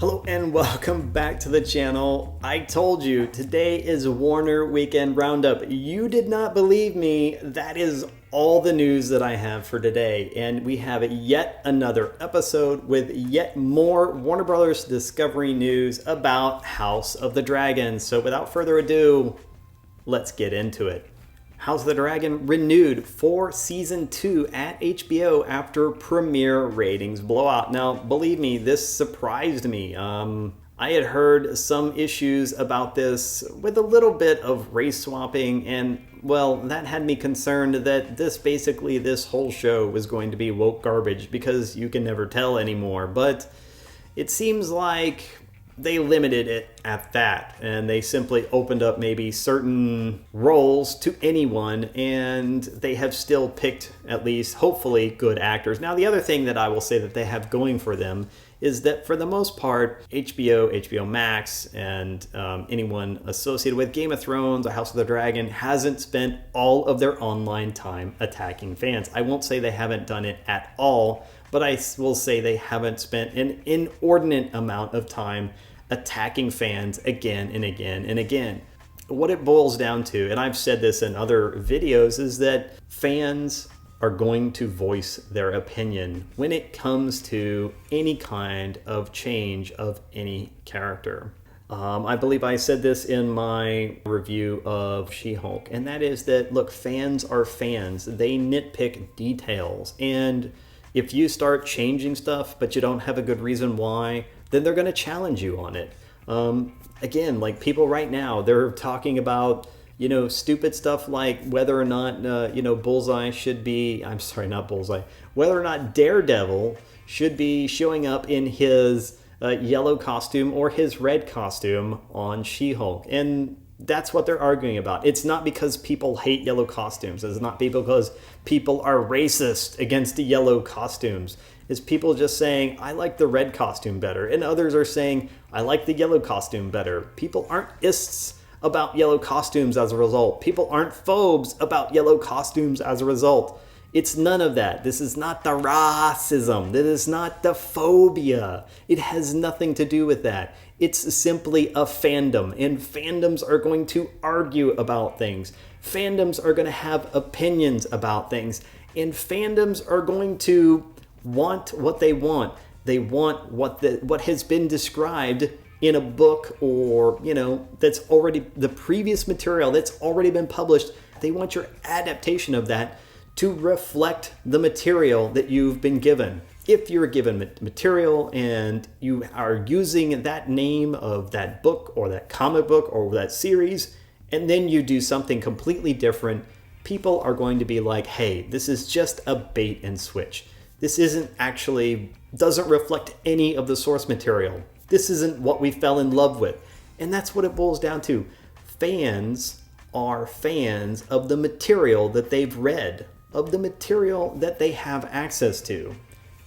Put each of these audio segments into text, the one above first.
Hello and welcome back to the channel. I told you, today is Warner Weekend Roundup. You did not believe me. That is all the news that I have for today. And we have yet another episode with yet more Warner Brothers Discovery news about House of the Dragon. So without further ado, let's get into it. House of the Dragon renewed for Season 2 at HBO after premiere ratings blowout. Now, believe me, this surprised me. I had heard some issues about this with a little bit of race swapping, and, well, that had me concerned that this whole show was going to be woke garbage because you can never tell anymore. But it seems like they limited it at that, and they simply opened up maybe certain roles to anyone, and they have still picked at least, hopefully, good actors. Now, the other thing that I will say that they have going for them is that for the most part, HBO Max, and anyone associated with Game of Thrones or House of the Dragon hasn't spent all of their online time attacking fans. I won't say they haven't done it at all, but I will say they haven't spent an inordinate amount of time attacking fans again and again and again. What it boils down to, and I've said this in other videos, is that fans are going to voice their opinion when it comes to any kind of change of any character. I believe I said this in my review of She-Hulk, and that is that, look, fans are fans. They nitpick details, and if you start changing stuff but you don't have a good reason why, then they're going to challenge you on it. Again, like people right now, they're talking about, stupid stuff like whether or not, Bullseye should be, whether or not Daredevil should be showing up in his yellow costume or his red costume on She-Hulk. And that's what they're arguing about. It's not because people hate yellow costumes. It's not because people are racist against the yellow costumes. It's people just saying, I like the red costume better. And others are saying, I like the yellow costume better. People aren't ists about yellow costumes as a result. People aren't phobes about yellow costumes as a result. It's none of that. This is not the racism. This is not the phobia. It has nothing to do with that. It's simply a fandom, and fandoms are going to argue about things. Fandoms are going to have opinions about things, and fandoms are going to want what they want. They want what has been described in a book, or that's already the previous material that's already been published. They want your adaptation of that to reflect the material that you've been given. If you're given material and you are using that name of that book or that comic book or that series, and then you do something completely different, people are going to be like, hey, this is just a bait and switch. This doesn't reflect any of the source material. This isn't what we fell in love with. And that's what it boils down to. Fans are fans of the material that they've read, of the material that they have access to.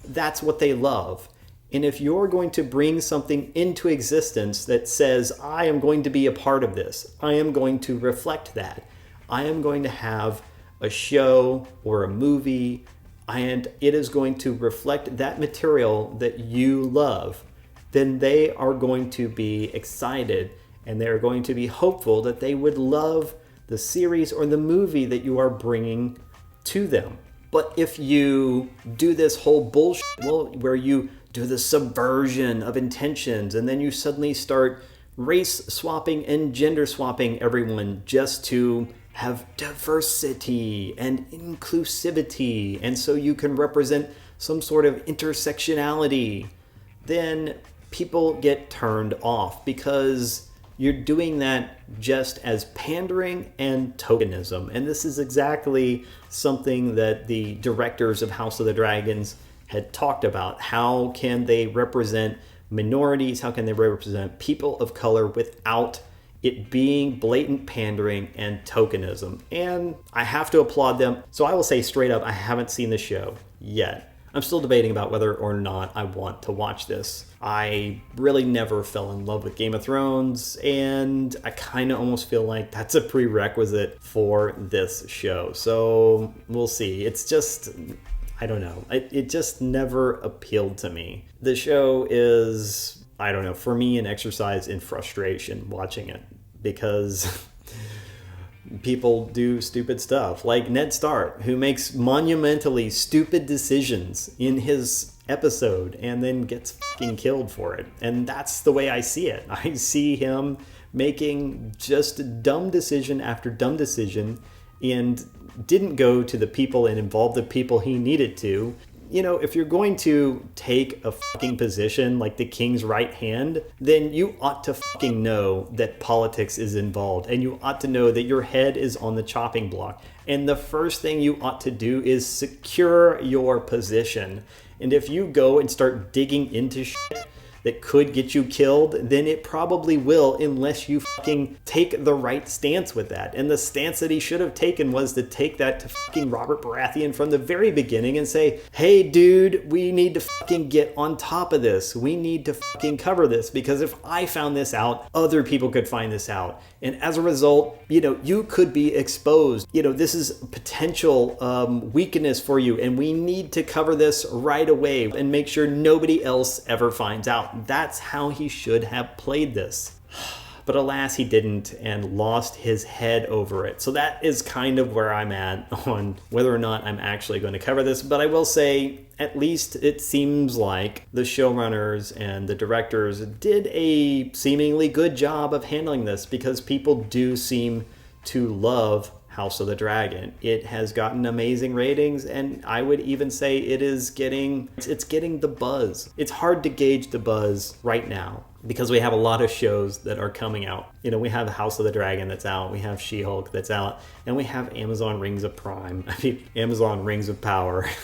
That's what they love. And if you're going to bring something into existence that says, I am going to be a part of this, I am going to reflect that, I am going to have a show or a movie, and it is going to reflect that material that you love, then they are going to be excited, and they're going to be hopeful that they would love the series or the movie that you are bringing to them. But if you do this whole bullshit, where you do the subversion of intentions, and then you suddenly start race swapping and gender swapping everyone just to have diversity and inclusivity, and so you can represent some sort of intersectionality, then people get turned off because you're doing that just as pandering and tokenism. And this is exactly something that the directors of House of the Dragons had talked about. How can they represent minorities? How can they represent people of color without it being blatant pandering and tokenism? And I have to applaud them. So I will say straight up, I haven't seen the show yet. I'm still debating about whether or not I want to watch this. I really never fell in love with Game of Thrones, and I kind of almost feel like that's a prerequisite for this show. So we'll see. It's just, I don't know. It just never appealed to me. The show is I don't know, for me, an exercise in frustration watching it, because people do stupid stuff, like Ned Stark, who makes monumentally stupid decisions in his episode and then gets fucking killed for it. And that's the way I see it. I see him making just dumb decision after dumb decision, and didn't go to the people and involve the people he needed to. You know, if you're going to take a fucking position like the king's right hand, then you ought to fucking know that politics is involved, and you ought to know that your head is on the chopping block. And the first thing you ought to do is secure your position. And if you go and start digging into shit that could get you killed, then it probably will, unless you fucking take the right stance with that. And the stance that he should have taken was to take that to fucking Robert Baratheon from the very beginning and say, hey dude, we need to fucking get on top of this. We need to fucking cover this, because if I found this out, other people could find this out. And as a result, you know, you could be exposed. You know, this is potential weakness for you, and we need to cover this right away and make sure nobody else ever finds out. That's how he should have played this. But alas, he didn't, and lost his head over it. So that is kind of where I'm at on whether or not I'm actually going to cover this. But I will say, at least it seems like the showrunners and the directors did a seemingly good job of handling this, because people do seem to love House of the Dragon. It has gotten amazing ratings, and I would even say it's getting the buzz. It's hard to gauge the buzz right now, because we have a lot of shows that are coming out. You know, we have House of the Dragon that's out, we have She-Hulk that's out, and we have Amazon Rings of Power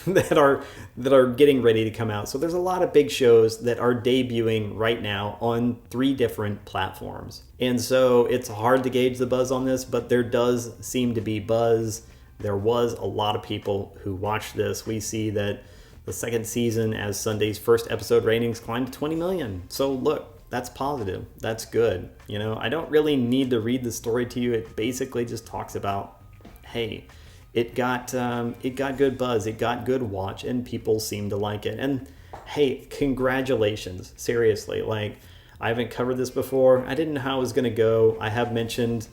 that are getting ready to come out. So there's a lot of big shows that are debuting right now on 3 different platforms. And so it's hard to gauge the buzz on this, but there does seem to be buzz. There was a lot of people who watched this. We see that the second season, as Sunday's first episode ratings, climbed to 20 million. So look, that's positive. That's good. You know, I don't really need to read the story to you. It basically just talks about, hey, it got good buzz, it got good watch, and people seem to like it. And hey, congratulations. Seriously, like, I haven't covered this before. I didn't know how it was going to go. I have mentioned,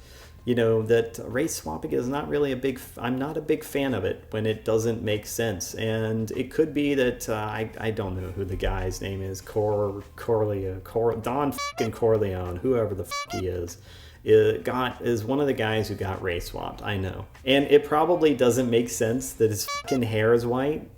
you know, that race swapping is not really I'm not a big fan of it when it doesn't make sense. And it could be that, I don't know who the guy's name is, Don fucking Corleone, whoever the fuck he is one of the guys who got race swapped. I know. And it probably doesn't make sense that his fucking hair is white.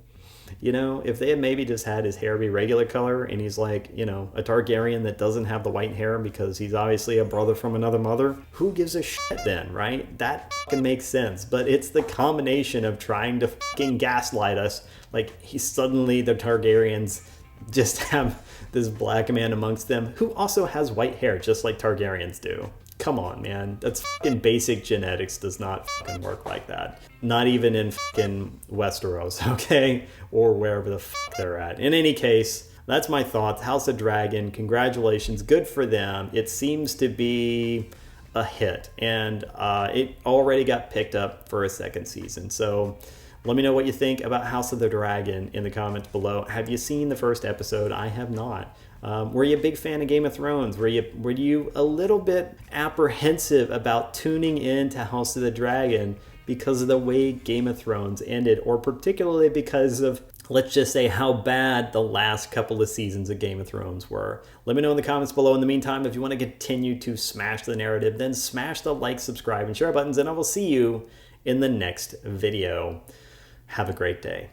You know, if they had maybe just had his hair be regular color, and he's like, you know, a Targaryen that doesn't have the white hair because he's obviously a brother from another mother, who gives a shit then, right? That fucking makes sense. But it's the combination of trying to fucking gaslight us. Like, the Targaryens just have this black man amongst them who also has white hair, just like Targaryens do. Come on, man. That's fucking basic genetics. Does not fucking work like that. Not even in fucking Westeros, okay? Or wherever the fuck they're at. In any case, that's my thoughts. House of Dragon, congratulations. Good for them. It seems to be a hit. And it already got picked up for a second season. So let me know what you think about House of the Dragon in the comments below. Have you seen the first episode? I have not. Were you a big fan of Game of Thrones? Were you a little bit apprehensive about tuning into House of the Dragon because of the way Game of Thrones ended, or particularly because of, let's just say, how bad the last couple of seasons of Game of Thrones were? Let me know in the comments below. In the meantime, if you want to continue to smash the narrative, then smash the like, subscribe, and share buttons, and I will see you in the next video. Have a great day.